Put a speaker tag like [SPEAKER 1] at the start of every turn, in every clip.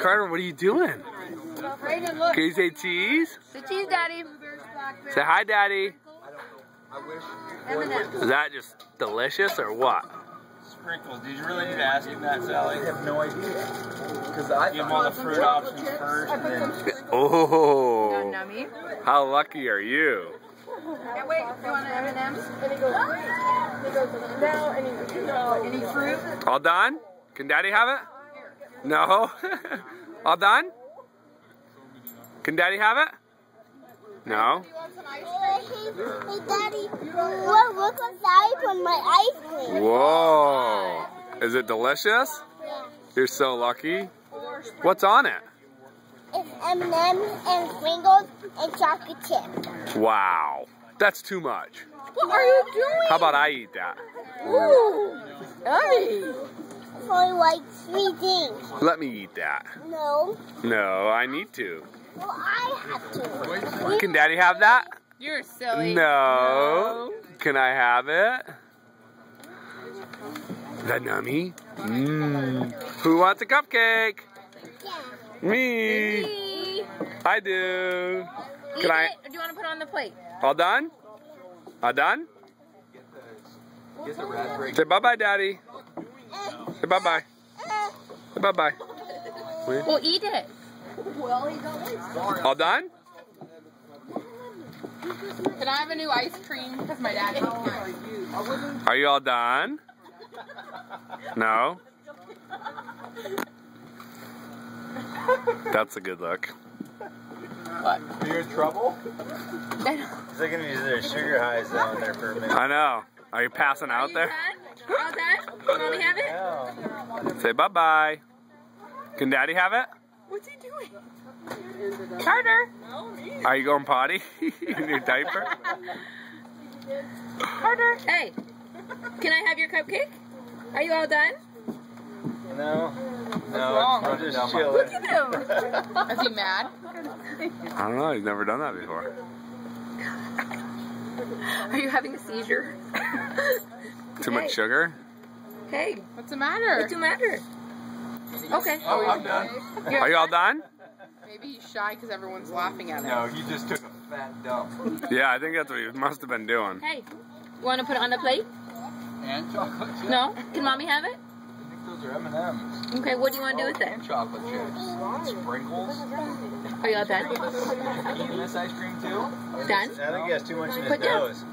[SPEAKER 1] Carter, what are you doing?
[SPEAKER 2] Raven, look.
[SPEAKER 1] Can you say cheese?
[SPEAKER 2] Say cheese, Daddy.
[SPEAKER 1] Say hi, Daddy.
[SPEAKER 2] M&M's.
[SPEAKER 1] Is that just delicious or what?
[SPEAKER 3] Sprinkles. Did you really need to ask him that, Sally?
[SPEAKER 4] I have no idea. Because I
[SPEAKER 3] Give him all the fruit options first, and then
[SPEAKER 1] Oh,
[SPEAKER 2] Nummy.
[SPEAKER 1] how lucky are you?
[SPEAKER 2] Hey, wait, you want the M&M's? And he goes, no, and he goes, no. Any fruit?
[SPEAKER 1] All done? Can Daddy have it? No? All done? Can Daddy have it? No?
[SPEAKER 5] Hey, Daddy, look inside on my ice cream.
[SPEAKER 1] Whoa. Is it delicious?
[SPEAKER 5] Yeah.
[SPEAKER 1] You're so lucky. What's on it?
[SPEAKER 5] It's M&M's and Pringles and chocolate chips.
[SPEAKER 1] Wow. That's too much.
[SPEAKER 2] What are you doing?
[SPEAKER 1] How about I eat that?
[SPEAKER 2] Ooh. Yummy.
[SPEAKER 5] It's only like 3 things.
[SPEAKER 1] Let me eat that.
[SPEAKER 5] No.
[SPEAKER 1] No, I need to.
[SPEAKER 5] Well, I have to.
[SPEAKER 1] Can Daddy have that?
[SPEAKER 2] You're silly.
[SPEAKER 1] No. Can I have it? Is that nummy? Who wants a cupcake?
[SPEAKER 5] Yeah.
[SPEAKER 1] Me. I do. Can I?
[SPEAKER 2] Or do you want to put it on the plate?
[SPEAKER 1] All done? All done? Say bye-bye, Daddy. Say bye-bye. Say bye-bye.
[SPEAKER 2] Well, eat it.
[SPEAKER 1] All done?
[SPEAKER 2] Can I have a new ice cream? Because my dad hates mine.
[SPEAKER 1] Are you all done? No? That's a good look.
[SPEAKER 2] What?
[SPEAKER 3] are you in trouble? He's looking at their sugar highs down there for a minute.
[SPEAKER 1] I know. Are you passing out there?
[SPEAKER 2] All done? Can Mommy have it?
[SPEAKER 3] Yeah.
[SPEAKER 1] Say bye-bye. Can Daddy have it?
[SPEAKER 2] What's he doing? Carter.
[SPEAKER 1] Are you going potty in your diaper?
[SPEAKER 2] Carter. Hey. Can I have your cupcake? Are you all done?
[SPEAKER 3] No. No,
[SPEAKER 2] wrong?
[SPEAKER 3] I'm just
[SPEAKER 2] Look
[SPEAKER 3] chilling.
[SPEAKER 2] at him. Is he mad?
[SPEAKER 1] I don't know. He's never done that before.
[SPEAKER 2] Are you having a seizure?
[SPEAKER 1] Too much sugar?
[SPEAKER 2] Hey. What's the matter? What's the matter? Okay.
[SPEAKER 3] Oh, I'm done.
[SPEAKER 1] Are you all done?
[SPEAKER 2] Maybe he's shy because everyone's laughing at him.
[SPEAKER 3] No, he just took a fat dump.
[SPEAKER 1] Yeah, I think that's what he must have been doing.
[SPEAKER 2] Hey, you want to put it on the plate?
[SPEAKER 3] And chocolate chips.
[SPEAKER 2] No? Can Mommy have it?
[SPEAKER 3] I think those are M&M's.
[SPEAKER 2] Okay, what do you want to do with it?
[SPEAKER 3] And chocolate chips. Sprinkles.
[SPEAKER 2] Are you all done?
[SPEAKER 3] Eating this ice cream too?
[SPEAKER 2] Done?
[SPEAKER 3] I think he has too much in his
[SPEAKER 2] Put down.
[SPEAKER 3] nose.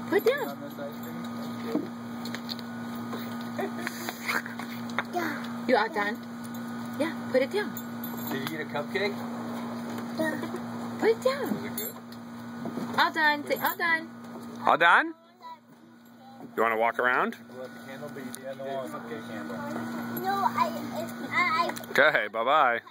[SPEAKER 2] Put down.
[SPEAKER 3] On this ice cream?
[SPEAKER 2] You all done? Yeah, put it down.
[SPEAKER 3] Did you eat a cupcake?
[SPEAKER 2] Put it down.
[SPEAKER 3] Was it good?
[SPEAKER 2] All done. Say all done.
[SPEAKER 1] All done? You want to walk around?
[SPEAKER 3] You left the candle, but you didn't know a cupcake candle.
[SPEAKER 5] No, I
[SPEAKER 1] Okay, bye-bye.